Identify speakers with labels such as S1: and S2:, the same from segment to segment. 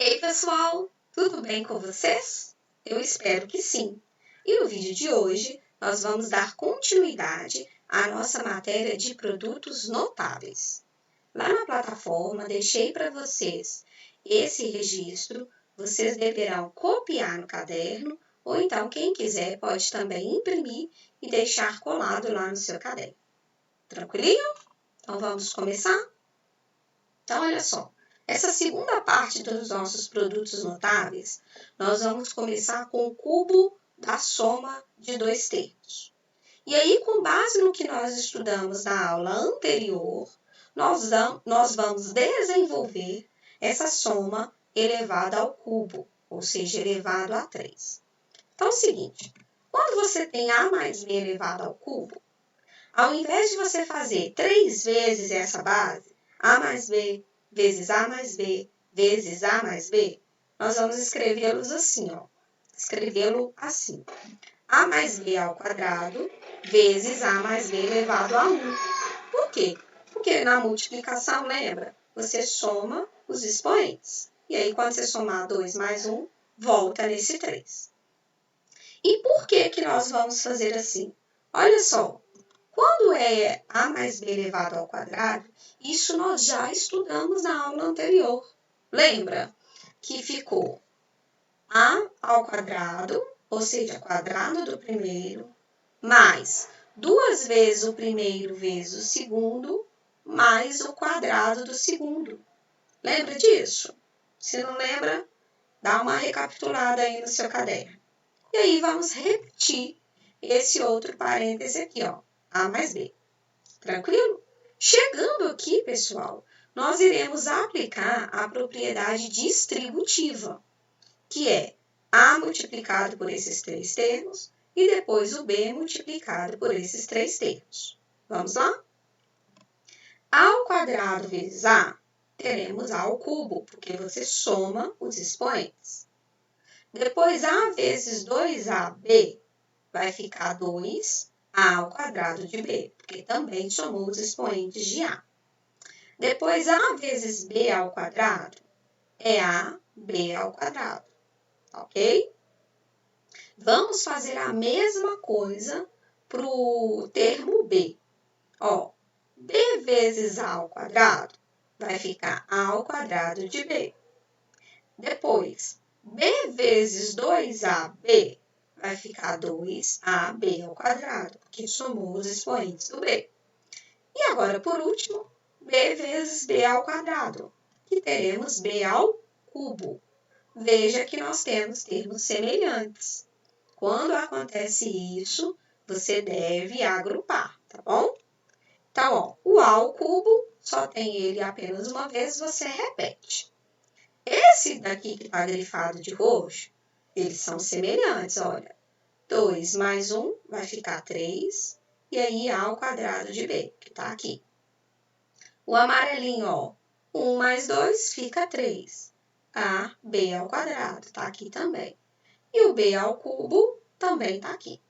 S1: Ei, pessoal! Tudo bem com vocês? Eu espero que sim. E no vídeo de hoje, nós vamos dar continuidade à nossa matéria de produtos notáveis. Lá na plataforma, deixei para vocês esse registro. Vocês deverão copiar no caderno, ou então, quem quiser, pode também imprimir e deixar colado lá no seu caderno. Tranquilinho? Então, vamos começar? Então, olha só. Essa segunda parte dos nossos produtos notáveis, nós vamos começar com o cubo da soma de dois terços. E aí, com base no que nós estudamos na aula anterior, nós vamos desenvolver essa soma elevada ao cubo, ou seja, elevado a 3. Então, é o seguinte, quando você tem A mais B elevado ao cubo, ao invés de você fazer 3 vezes essa base, A mais B vezes A mais B vezes A mais B, nós vamos escrevê-los assim, ó. Escrevê-lo assim. A mais B ao quadrado vezes A mais B elevado a 1. Por quê? Porque na multiplicação, lembra? Você soma os expoentes. E aí, quando você somar 2 mais 1, volta nesse 3. E por que que nós vamos fazer assim? Olha só. Quando é A mais B elevado ao quadrado, isso nós já estudamos na aula anterior. Lembra que ficou A ao quadrado, ou seja, quadrado do primeiro, mais 2 vezes o primeiro vezes o segundo, mais o quadrado do segundo. Lembra disso? Se não lembra, dá uma recapitulada aí no seu caderno. E aí vamos repetir esse outro parêntese aqui, ó. A mais B. Tranquilo? Chegando aqui, pessoal, nós iremos aplicar a propriedade distributiva, que é A multiplicado por esses 3 termos e depois o B multiplicado por esses 3 termos. Vamos lá? A ao quadrado vezes A, teremos A ao cubo, porque você soma os expoentes. Depois, A vezes 2AB vai ficar 2 A ao quadrado de B, porque também somou os expoentes de A. Depois, A vezes B ao quadrado é AB ao quadrado, ok? Vamos fazer a mesma coisa para o termo B. Ó, B vezes A ao quadrado vai ficar A ao quadrado de B. Depois, B vezes 2AB vai ficar 2AB ao quadrado, porque somou os expoentes do B. E agora, por último, B vezes B ao quadrado, que teremos B ao cubo. Veja que nós temos termos semelhantes. Quando acontece isso, você deve agrupar, tá bom? Então, ó, o A ao cubo, só tem ele apenas uma vez, você repete. Esse daqui que está grifado de roxo, eles são semelhantes, olha. 2 mais 1 vai ficar 3, e aí A ao quadrado de B, que está aqui. O amarelinho, ó, 1 mais 2 fica 3. AB ao quadrado, está aqui também. E o B ao cubo também está aqui.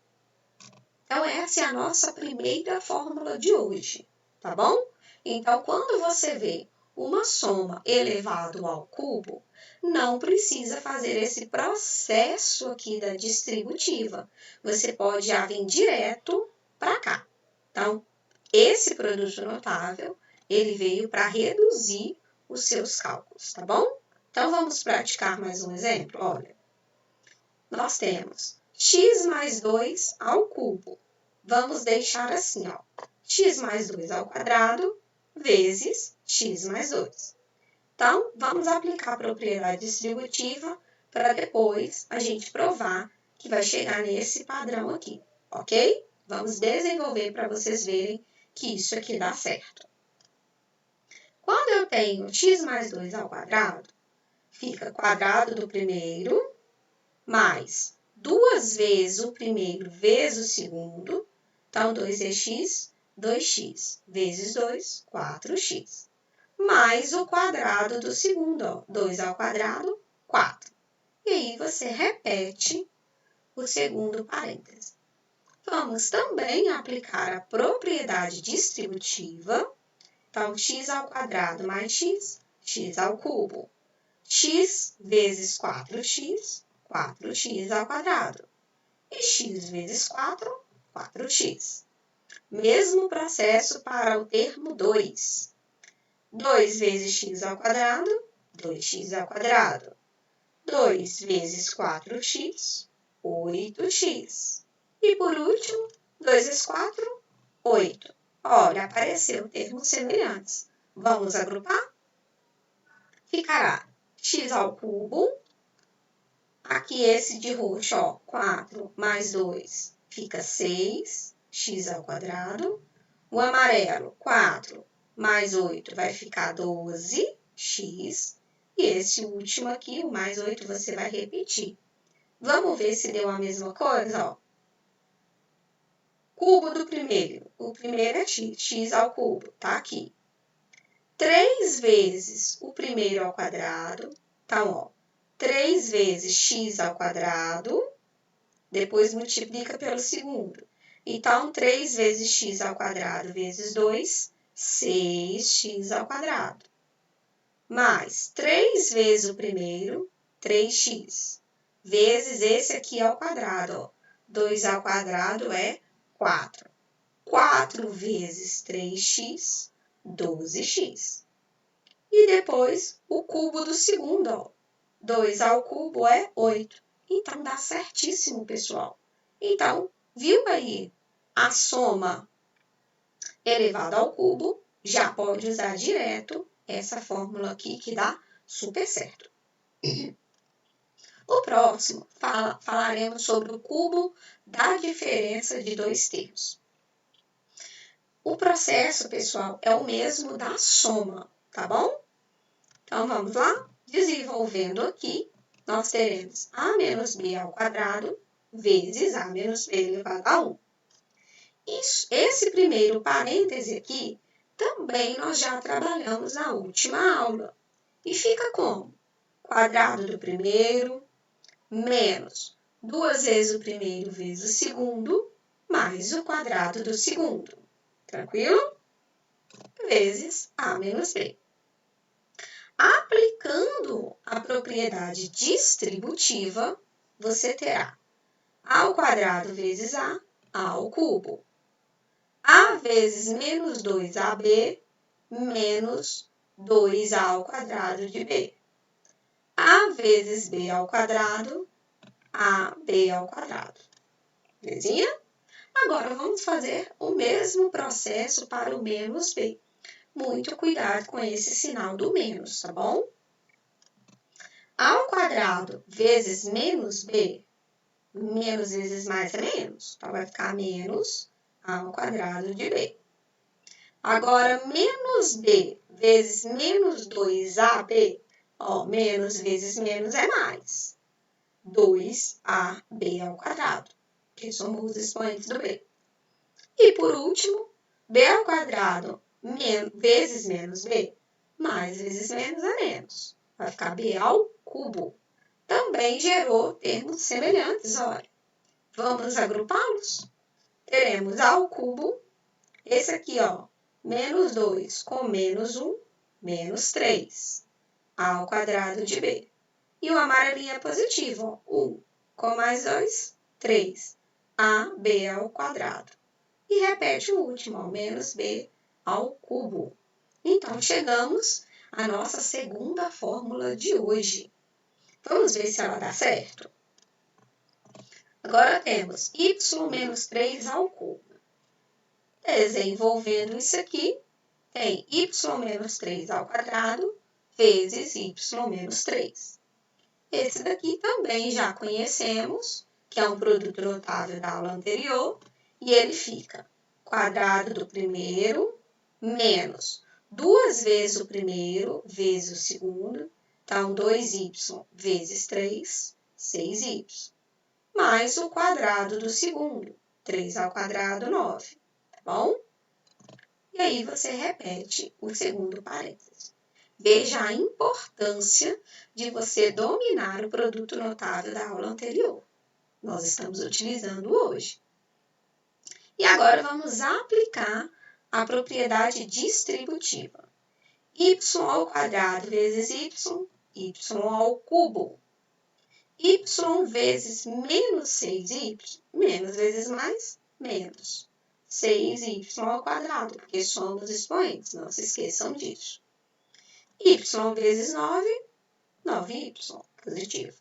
S1: Então, essa é a nossa primeira fórmula de hoje, tá bom? Então, quando você vê uma soma elevado ao cubo, não precisa fazer esse processo aqui da distributiva. Você pode já vir direto para cá. Então, esse produto notável, ele veio para reduzir os seus cálculos, tá bom? Então, vamos praticar mais um exemplo? Olha, nós temos x mais 2 ao cubo. Vamos deixar assim, ó, x mais 2 ao quadrado vezes x mais 2. Então, vamos aplicar a propriedade distributiva para depois a gente provar que vai chegar nesse padrão aqui, ok? Vamos desenvolver para vocês verem que isso aqui dá certo. Quando eu tenho x mais 2 ao quadrado, fica quadrado do primeiro mais 2 vezes o primeiro vezes o segundo. Então, 2x, 2x vezes 2, 4x. Mais o quadrado do segundo, ó, 2 ao quadrado, 4. E aí, você repete o segundo parêntese. Vamos também aplicar a propriedade distributiva. Então, x ao quadrado mais x, x ao cubo. x vezes 4x, 4x ao quadrado. E x vezes 4, 4x. Mesmo processo para o termo 2. 2 vezes x ao quadrado, 2x ao quadrado. 2 vezes 4x, 8x. E por último, 2 vezes 4, 8. Olha, apareceu termos semelhantes. Vamos agrupar? Ficará x ao cubo. Aqui esse de roxo, ó, 4 mais 2 fica 6, x ao quadrado. O amarelo, 4 mais 8 vai ficar 12x. E esse último aqui, o mais 8, você vai repetir. Vamos ver se deu a mesma coisa, ó. Cubo do primeiro. O primeiro é x ao cubo, tá aqui. 3 vezes o primeiro ao quadrado. Então, ó, 3 vezes x ao quadrado, depois multiplica pelo segundo. Então, 3 vezes x ao quadrado vezes 2, 6x ao quadrado. Mais 3 vezes o primeiro, 3x. Vezes esse aqui ao quadrado, ó. 2 ao quadrado é 4. 4 vezes 3x, 12x. E depois o cubo do segundo, ó. 2 ao cubo é 8. Então, dá certíssimo, pessoal. Então, viu aí a soma elevada ao cubo? Já pode usar direto essa fórmula aqui que dá super certo. O próximo, falaremos sobre o cubo da diferença de dois termos. O processo, pessoal, é o mesmo da soma, tá bom? Então, vamos lá? Desenvolvendo aqui, nós teremos a menos b ao quadrado vezes a menos b elevado a 1. Esse primeiro parêntese aqui, também nós já trabalhamos na última aula. E fica como? Quadrado do primeiro, menos 2 vezes o primeiro vezes o segundo, mais o quadrado do segundo. Tranquilo? Vezes a menos b. Aplicando a propriedade distributiva, você terá a ao quadrado vezes a ao cubo. A vezes menos 2ab menos 2a ao quadrado de b. A vezes b ao quadrado, ab ao quadrado. Belezinha? Agora, vamos fazer o mesmo processo para o menos b. Muito cuidado com esse sinal do menos, tá bom? A ao quadrado vezes menos b, menos vezes mais é menos. Então, vai ficar menos a ao quadrado de b. Agora, menos b vezes menos 2ab, ó, menos vezes menos é mais. 2ab ao quadrado, que somos os expoentes do b. E, por último, b ao quadrado vezes menos b, mais vezes menos é menos. Vai ficar b ao cubo. Também gerou termos semelhantes, olha. Vamos agrupá-los? Teremos a ao cubo, esse aqui, ó, menos 2 com menos 1, menos 3, a ao quadrado de b. E o amarelinho é positivo, ó, 1 com mais 2, 3, ab ao quadrado. E repete o último, ó, menos b ao cubo. Então, chegamos à nossa segunda fórmula de hoje. Vamos ver se ela dá certo? Agora temos y menos 3 ao cubo. Desenvolvendo isso aqui, tem y menos 3 ao quadrado vezes y menos 3. Esse daqui também já conhecemos, que é um produto notável da aula anterior, e ele fica quadrado do primeiro menos 2 vezes o primeiro vezes o segundo, então 2y vezes 3, 6y, mais o quadrado do segundo, 3 ao quadrado, 9, tá bom? E aí você repete o segundo parênteses. Veja a importância de você dominar o produto notável da aula anterior. Nós estamos utilizando hoje. E agora vamos aplicar a propriedade distributiva. Y ao quadrado vezes y, y ao cubo. Y vezes menos 6y, menos vezes mais, menos 6y ao quadrado, porque somos expoentes, não se esqueçam disso. Y vezes 9, 9y, positivo.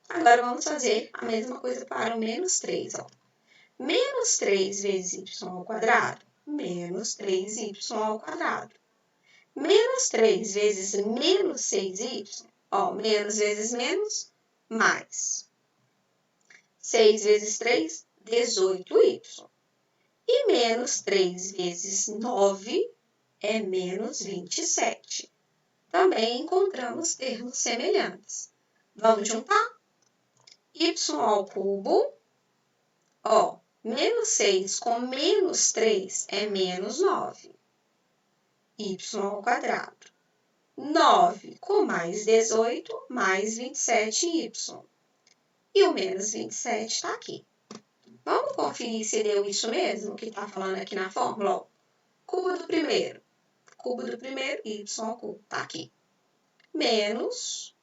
S1: Agora vamos fazer a mesma coisa para o menos 3. Ó. Menos 3 vezes y ao quadrado, menos 3y ao quadrado. Menos 3 vezes menos 6y, ó, menos vezes menos, mais. 6 vezes 3, 18y. E menos 3 vezes 9 é menos 27. Também encontramos termos semelhantes. Vamos juntar? Y ao cubo, ó, menos 6 com menos 3 é menos 9. Y ao quadrado. 9 com mais 18, mais 27y. E o menos 27 está aqui. Vamos conferir se deu isso mesmo que está falando aqui na fórmula? Ó. Cubo do primeiro, y ao cubo, está aqui. Menos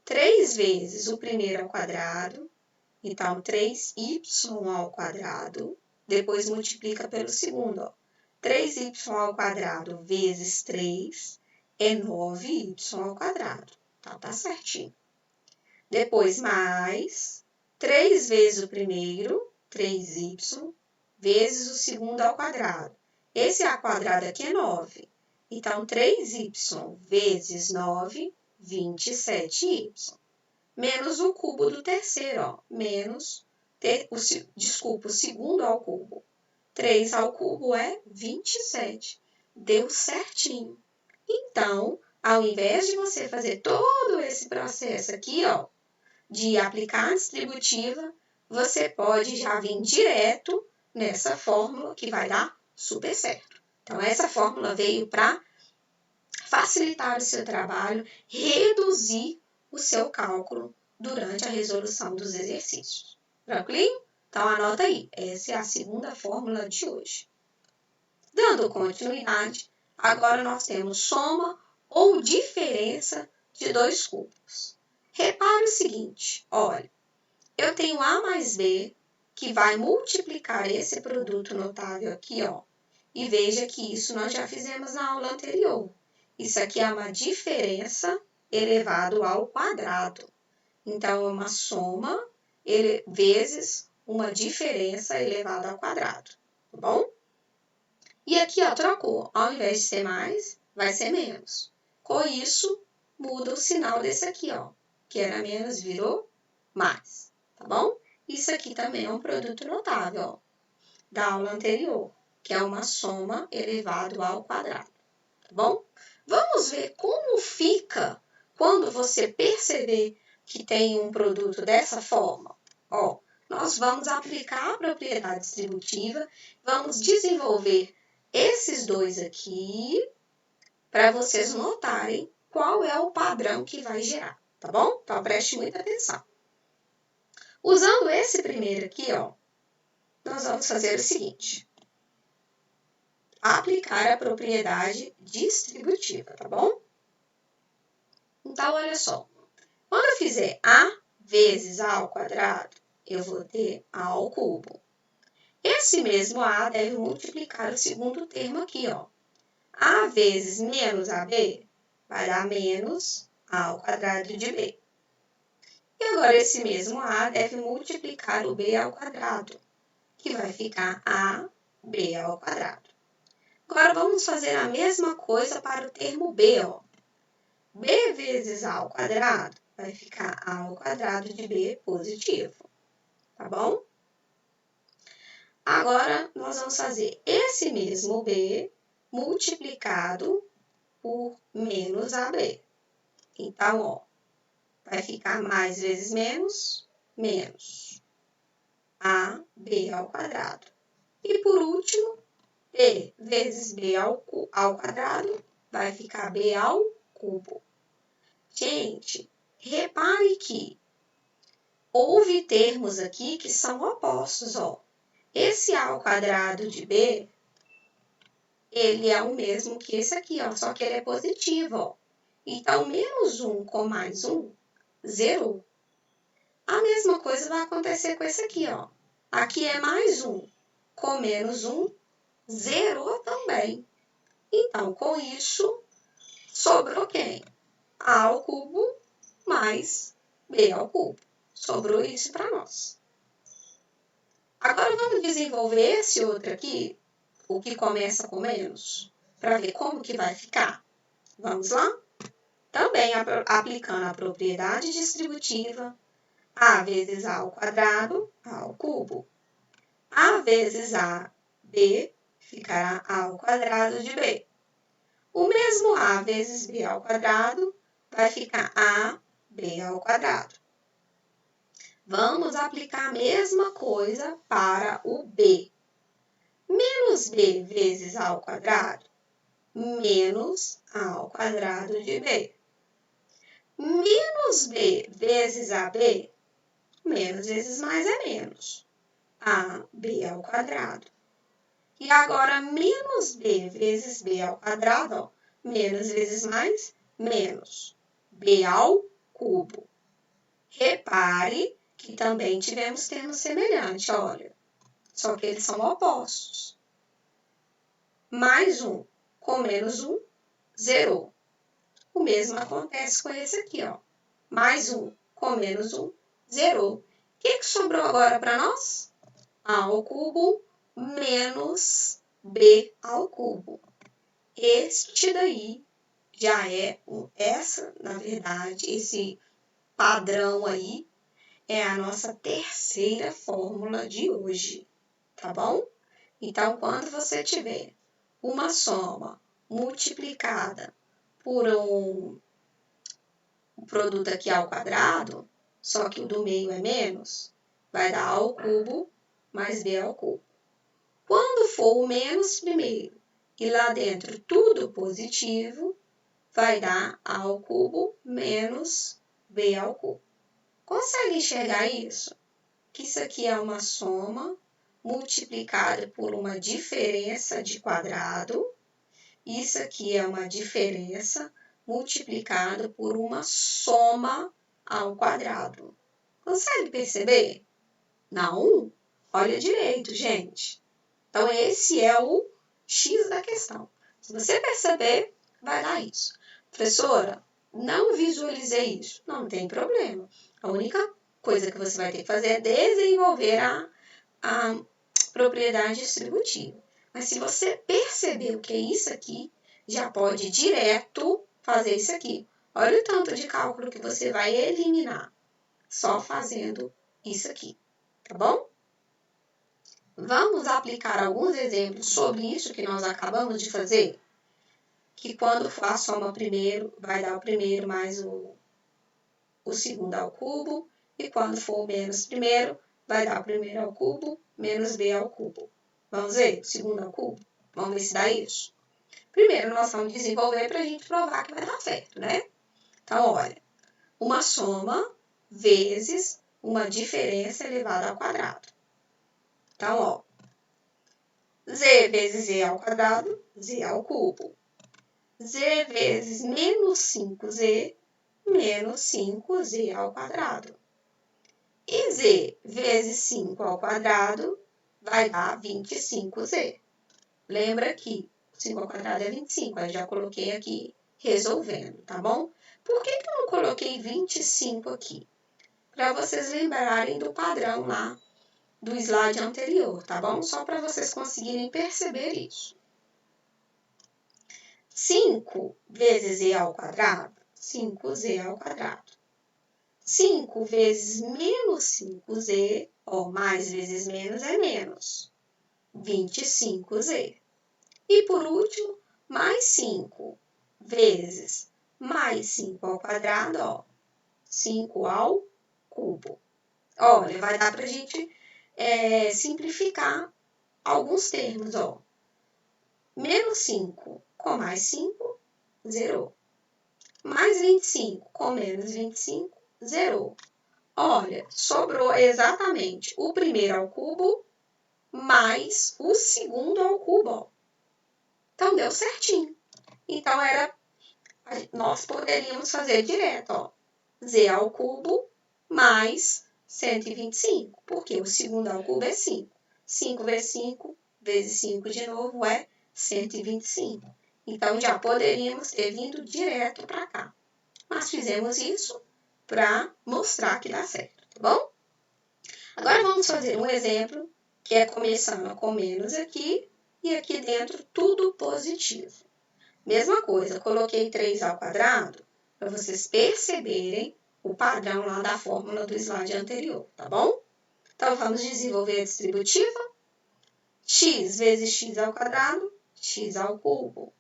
S1: 3 vezes o primeiro ao quadrado, então 3y ao quadrado, depois multiplica pelo segundo. Ó. 3y ao quadrado vezes 3 é 9y ao quadrado. Então, tá certinho. Depois, mais 3 vezes o primeiro, 3y, vezes o segundo ao quadrado. Esse a quadrado aqui é 9. Então, 3y vezes 9, 27y. Menos o cubo do terceiro, ó. Menos, o segundo ao cubo. 3 ao cubo é 27. Deu certinho. Então, ao invés de você fazer todo esse processo aqui, ó, de aplicar a distributiva, você pode já vir direto nessa fórmula que vai dar super certo. Então, essa fórmula veio para facilitar o seu trabalho, reduzir o seu cálculo durante a resolução dos exercícios. Tranquilo? Então, anota aí. Essa é a segunda fórmula de hoje. Dando continuidade, agora nós temos soma ou diferença de dois cubos. Repare o seguinte, olha, eu tenho A mais B que vai multiplicar esse produto notável aqui, ó, e veja que isso nós já fizemos na aula anterior. Isso aqui é uma diferença elevado ao quadrado. Então, é uma soma vezes uma diferença elevada ao quadrado, tá bom? E aqui, ó, trocou. Ao invés de ser mais, vai ser menos. Com isso, muda o sinal desse aqui, ó, que era menos, virou mais, tá bom? Isso aqui também é um produto notável, ó, da aula anterior, que é uma soma elevado ao quadrado, tá bom? Vamos ver como fica quando você perceber que tem um produto dessa forma. Ó, nós vamos aplicar a propriedade distributiva, vamos desenvolver esses dois aqui, para vocês notarem qual é o padrão que vai gerar, tá bom? Então, preste muita atenção. Usando esse primeiro aqui, ó, nós vamos fazer o seguinte. Aplicar a propriedade distributiva, tá bom? Então, olha só. Quando eu fizer A vezes A ao quadrado, eu vou ter A ao cubo. Esse mesmo A deve multiplicar o segundo termo aqui, ó. A vezes menos AB vai dar menos A ao quadrado de B. E agora esse mesmo A deve multiplicar o B ao quadrado, que vai ficar AB ao quadrado. Agora vamos fazer a mesma coisa para o termo B, ó. B vezes A ao quadrado vai ficar A ao quadrado de B positivo, tá bom? Agora, nós vamos fazer esse mesmo B multiplicado por menos AB. Então, ó, vai ficar mais vezes menos, menos AB ao quadrado. E, por último, B vezes B ao quadrado vai ficar B ao cubo. Gente, repare que houve termos aqui que são opostos, ó. Esse A ao quadrado de B, ele é o mesmo que esse aqui, ó, só que ele é positivo, ó. Então, menos 1 com mais 1, zerou. A mesma coisa vai acontecer com esse aqui, ó. Aqui é mais 1 com menos 1, zerou também. Então, com isso, sobrou quem? A ao cubo mais B ao cubo. Sobrou isso para nós. Agora, vamos desenvolver esse outro aqui, o que começa com menos, para ver como que vai ficar. Vamos lá? Também aplicando a propriedade distributiva, A vezes A ao quadrado, A ao cubo. A vezes AB ficará A ao quadrado de B. O mesmo A vezes B ao quadrado vai ficar AB ao quadrado. Vamos aplicar a mesma coisa para o B. Menos B vezes A ao quadrado, menos A ao quadrado de B. Menos B vezes AB, menos vezes mais é menos. AB ao quadrado. E agora, menos B vezes B ao quadrado, ó, menos vezes mais, menos. B ao cubo. Repare que também tivemos termos semelhantes, olha. Só que eles são opostos. Mais 1 com menos 1, zerou. O mesmo acontece com esse aqui, ó. Mais 1 com menos 1, zerou. O que sobrou agora para nós? A ao cubo menos B ao cubo. Este daí já é, na verdade, esse padrão aí é a nossa terceira fórmula de hoje, tá bom? Então, quando você tiver uma soma multiplicada por um produto aqui ao quadrado, só que o do meio é menos, vai dar A ao cubo mais B ao cubo. Quando for o menos primeiro e lá dentro tudo positivo, vai dar A ao cubo menos B ao cubo. Consegue enxergar isso? Que isso aqui é uma soma multiplicada por uma diferença de quadrado. Isso aqui é uma diferença multiplicada por uma soma ao quadrado. Consegue perceber? Não? Olha direito, gente. Então, esse é o X da questão. Se você perceber, vai dar isso. Professora, não visualizei isso. Não tem problema. A única coisa que você vai ter que fazer é desenvolver a propriedade distributiva. Mas se você perceber o que é isso aqui, já pode direto fazer isso aqui. Olha o tanto de cálculo que você vai eliminar só fazendo isso aqui, tá bom? Vamos aplicar alguns exemplos sobre isso que nós acabamos de fazer? Que quando for a soma primeiro, vai dar o primeiro mais o segundo ao cubo. E quando for o menos primeiro, vai dar o primeiro ao cubo menos B ao cubo. Vamos ver? O segundo ao cubo? Vamos ver se dá isso. Primeiro, nós vamos desenvolver para a gente provar que vai dar certo, né? Então, olha. Uma soma vezes uma diferença elevada ao quadrado. Então, ó. Z vezes Z ao quadrado, Z ao cubo. Z vezes menos 5Z, menos 5Z ao quadrado. E Z vezes 5 ao quadrado vai dar 25Z. Lembra que 5 ao quadrado é 25, eu já coloquei aqui resolvendo, tá bom? Por que eu não coloquei 25 aqui? Para vocês lembrarem do padrão lá do slide anterior, tá bom? Só para vocês conseguirem perceber isso. 5 vezes Z ao quadrado, 5Z ao quadrado. 5 vezes menos 5Z, ó, mais vezes menos é menos, 25Z. E por último, mais 5 vezes mais 5 ao quadrado, ó, 5 ao cubo. Olha, vai dar para a gente simplificar alguns termos, ó. Menos 5 com mais 5, zerou. Mais 25 com menos 25, zerou. Olha, sobrou exatamente o primeiro ao cubo mais o segundo ao cubo, ó. Então, deu certinho. Então, era nós poderíamos fazer direto, ó. Z ao cubo mais 125, porque o segundo ao cubo é 5. 5 vezes 5, vezes 5 de novo, é 125. Então, já poderíamos ter vindo direto para cá. Mas fizemos isso para mostrar que dá certo, tá bom? Agora, vamos fazer um exemplo, que é começando com menos aqui, e aqui dentro tudo positivo. Mesma coisa, coloquei 3 ao quadrado, para vocês perceberem o padrão lá da fórmula do slide anterior, tá bom? Então, vamos desenvolver a distributiva. X vezes x ao quadrado, x ao cubo.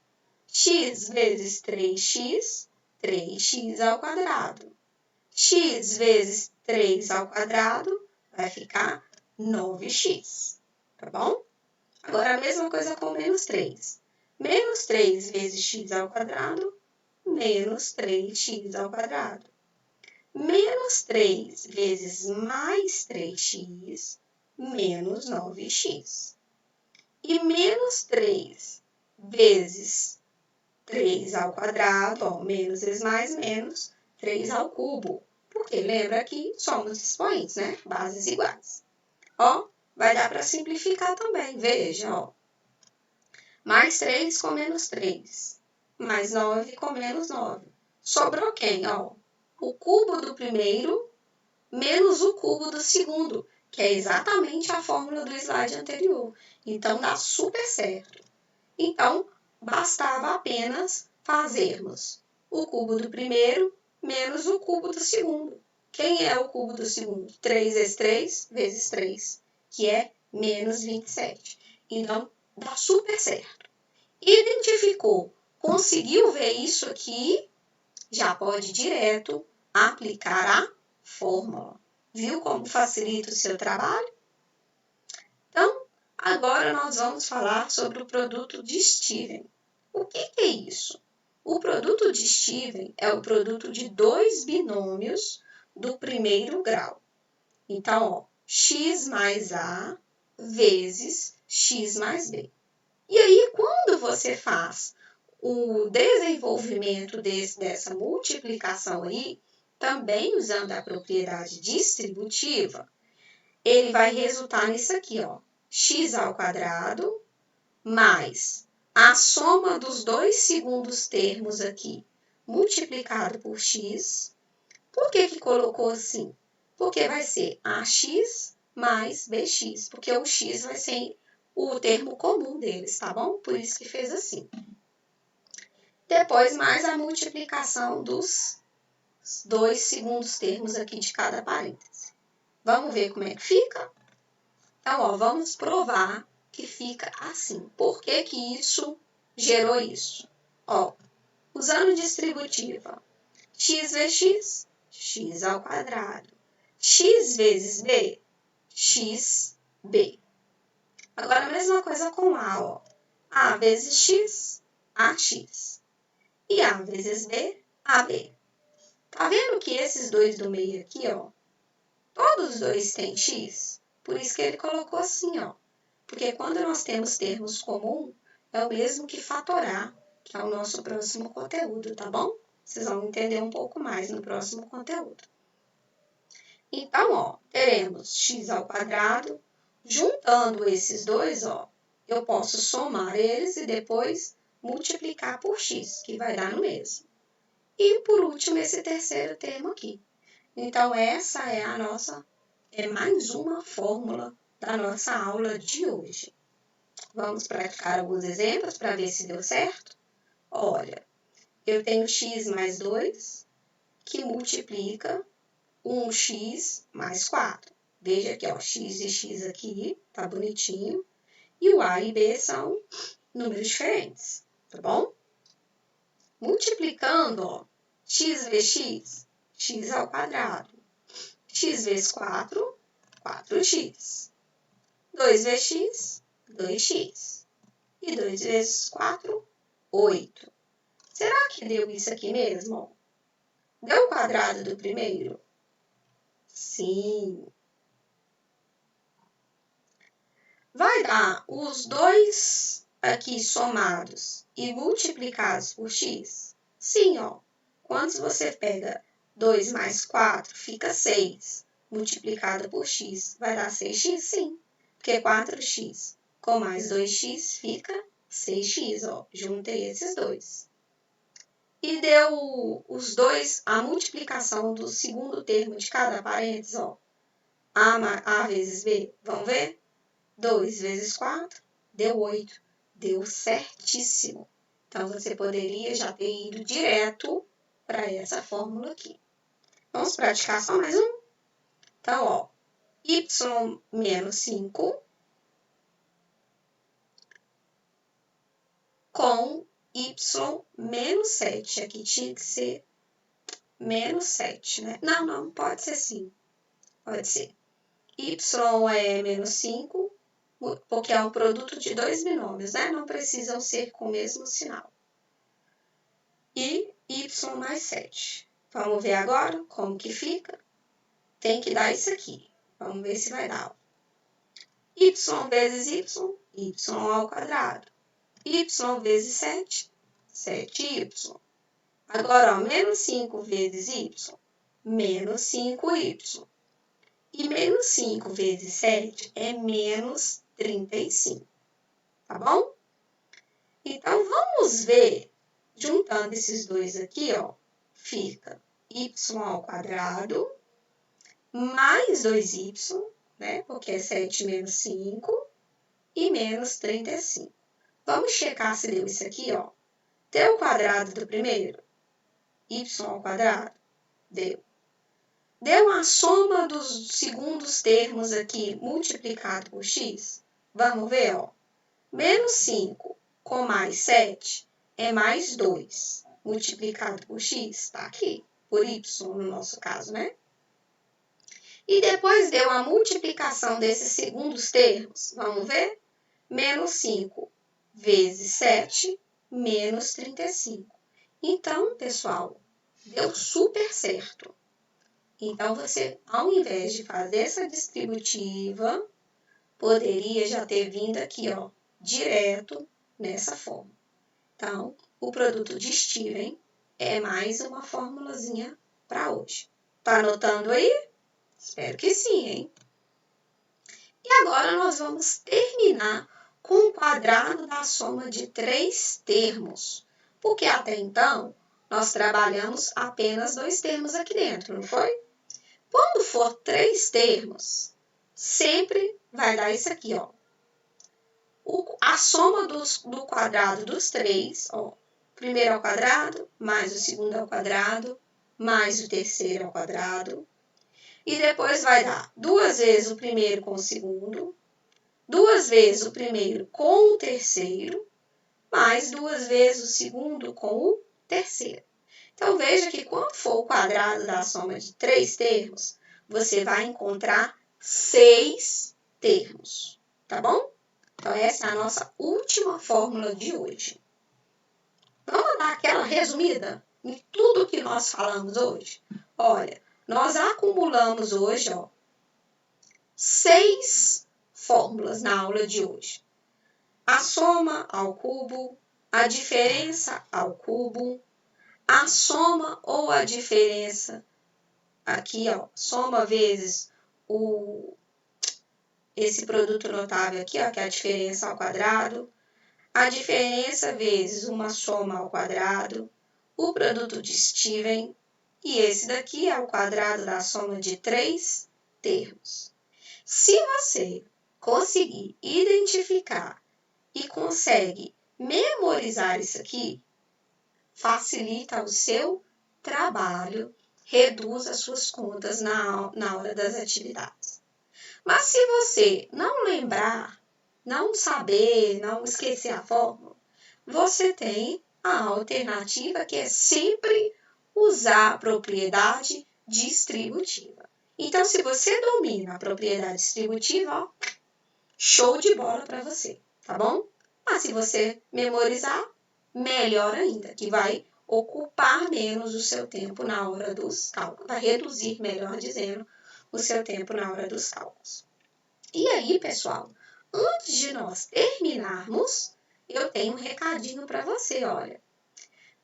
S1: X vezes 3x, 3x ao quadrado. X vezes 3 ao quadrado vai ficar 9x, tá bom? Agora, a mesma coisa com menos 3. Menos 3 vezes x ao quadrado, menos 3x ao quadrado. Menos 3 vezes mais 3x, menos 9x. E menos 3 vezes 3 ao quadrado, ó, menos vezes mais, menos 3 ao cubo. Porque lembra que somos expoentes, né? Bases iguais. Ó, vai dar para simplificar também. Veja, ó. Mais 3 com menos 3. Mais 9 com menos 9. Sobrou quem, ó? O cubo do primeiro menos o cubo do segundo, que é exatamente a fórmula do slide anterior. Então, dá super certo. Então, bastava apenas fazermos o cubo do primeiro menos o cubo do segundo. Quem é o cubo do segundo? 3 vezes 3 vezes 3, que é menos 27. Então, dá super certo. Identificou, conseguiu ver isso aqui, já pode direto aplicar a fórmula. Viu como facilita o seu trabalho? Então, agora nós vamos falar sobre o produto de Steven. O que é isso? O produto de Steven é o produto de dois binômios do primeiro grau. Então, ó, x mais a vezes x mais b. E aí, quando você faz o desenvolvimento dessa multiplicação aí, também usando a propriedade distributiva, ele vai resultar nisso aqui, ó. X ao quadrado mais a soma dos dois segundos termos aqui, multiplicado por x. Por que colocou assim? Porque vai ser ax mais bx, porque o x vai ser o termo comum deles, tá bom? Por isso que fez assim. Depois, mais a multiplicação dos dois segundos termos aqui de cada parêntese. Vamos ver como é que fica? Então, ó, vamos provar que fica assim. Por que isso gerou isso? Ó, usando distributiva, x vezes x, x ao quadrado. X vezes b, xb. Agora, a mesma coisa com a, ó. A vezes x, ax. E a vezes b, ab. Tá vendo que esses dois do meio aqui, ó, todos os dois têm x? Por isso que ele colocou assim, ó. Porque quando nós temos termos comuns, é o mesmo que fatorar, que é o nosso próximo conteúdo, tá bom? Vocês vão entender um pouco mais no próximo conteúdo. Então, ó, teremos x ao quadrado. Juntando esses dois, ó, eu posso somar eles e depois multiplicar por x, que vai dar no mesmo. E, por último, esse terceiro termo aqui. Então, essa é mais uma fórmula da nossa aula de hoje. Vamos praticar alguns exemplos para ver se deu certo? Olha, eu tenho x mais 2, que multiplica 1x mais 4. Veja aqui, ó, x e x aqui, tá bonitinho. E o a e b são números diferentes, tá bom? Multiplicando, ó, x vezes x, x ao quadrado. X vezes 4, 4x. 2 vezes x, 2x. E 2 vezes 4, 8. Será que deu isso aqui mesmo? Deu o quadrado do primeiro? Sim. Vai dar os dois aqui somados e multiplicados por x? Sim, ó. Quando você pega 2 mais 4, fica 6. Multiplicado por x, vai dar 6x? Sim. Porque 4x com mais 2x fica 6x, ó. Juntei esses dois. E deu os dois, a multiplicação do segundo termo de cada parênteses, ó. A vezes B, vamos ver? 2 vezes 4, deu 8. Deu certíssimo. Então, você poderia já ter ido direto para essa fórmula aqui. Vamos praticar só mais um? Então, ó, y menos 5 com y menos 7. Aqui tinha que ser menos 7, né? Não, pode ser sim. Pode ser. Y é menos 5, porque é um produto de dois binômios, né? Não precisam ser com o mesmo sinal. E y mais 7. Vamos ver agora como que fica? Tem que dar isso aqui. Vamos ver se vai dar. Y vezes y ao quadrado. Y vezes 7, 7y. Agora, ó, menos 5 vezes y, menos 5y. E menos 5 vezes 7 é menos 35. Tá bom? Então, vamos ver, juntando esses dois aqui, ó, fica y ao quadrado mais 2y, né? Porque é 7 menos 5 e menos 35. Vamos checar se deu isso aqui, ó. Deu o quadrado do primeiro? Y ao quadrado? Deu. Deu a soma dos segundos termos aqui multiplicado por x? Vamos ver, ó. Menos 5 com mais 7 é mais 2. Multiplicado por x, tá aqui. Por y, no nosso caso, né? E depois deu a multiplicação desses segundos termos. Vamos ver? Menos 5 vezes 7, menos 35. Então, pessoal, deu super certo. Então, você, ao invés de fazer essa distributiva, poderia já ter vindo aqui, ó, direto nessa forma. Então, o produto de Steven é mais uma formulazinha para hoje. Tá anotando aí? Espero que sim, hein? E agora nós vamos terminar com o quadrado da soma de 3 termos. Porque até então, nós trabalhamos apenas 2 termos aqui dentro, não foi? Quando for 3 termos, sempre vai dar isso aqui, ó. A soma do quadrado dos 3, ó. O primeiro ao quadrado, mais o segundo ao quadrado, mais o terceiro ao quadrado. E depois vai dar 2 vezes o primeiro com o segundo, 2 vezes o primeiro com o terceiro, mais 2 vezes o segundo com o terceiro. Então, veja que quando for o quadrado da soma de 3 termos, você vai encontrar 6 termos, tá bom? Então, essa é a nossa última fórmula de hoje. Vamos dar aquela resumida em tudo que nós falamos hoje? Olha, nós acumulamos hoje, ó, 6 fórmulas na aula de hoje. A soma ao cubo, a diferença ao cubo, a soma ou a diferença, aqui, ó, soma vezes esse produto notável aqui, ó, que é a diferença ao quadrado, a diferença vezes uma soma ao quadrado, o produto de Steven, e esse daqui é o quadrado da soma de 3 termos. Se você conseguir identificar e consegue memorizar isso aqui, facilita o seu trabalho, reduz as suas contas na hora das atividades. Mas se você não lembrar, não saber, não esquecer a fórmula, você tem a alternativa que é sempre usar a propriedade distributiva. Então, se você domina a propriedade distributiva, ó, show de bola para você, tá bom? Mas se você memorizar, melhor ainda, que vai ocupar menos o seu tempo na hora dos cálculos, vai reduzir, melhor dizendo, o seu tempo na hora dos cálculos. E aí, pessoal, antes de nós terminarmos, eu tenho um recadinho para você, olha.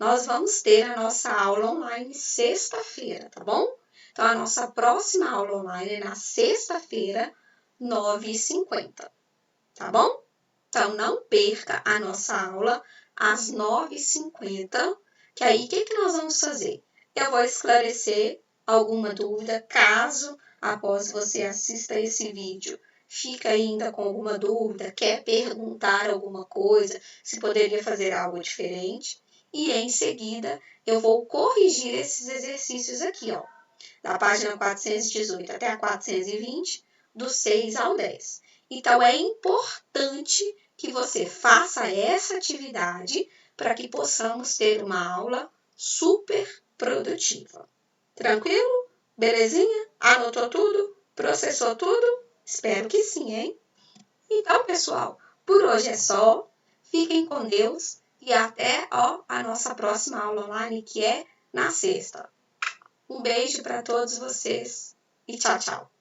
S1: nós vamos ter a nossa aula online sexta-feira, tá bom? Então, a nossa próxima aula online é na sexta-feira, 9h50, tá bom? Então, não perca a nossa aula às 9h50, que aí o que nós vamos fazer? Eu vou esclarecer alguma dúvida, caso após você assista esse vídeo, fica ainda com alguma dúvida, quer perguntar alguma coisa, se poderia fazer algo diferente. E em seguida, eu vou corrigir esses exercícios aqui, ó, da página 418 até a 420, do 6 ao 10. Então, é importante que você faça essa atividade para que possamos ter uma aula super produtiva. Tranquilo? Belezinha? Anotou tudo? Processou tudo? Espero que sim, hein? Então, pessoal, por hoje é só. Fiquem com Deus e até a nossa próxima aula online, que é na sexta. Um beijo para todos vocês e tchau, tchau.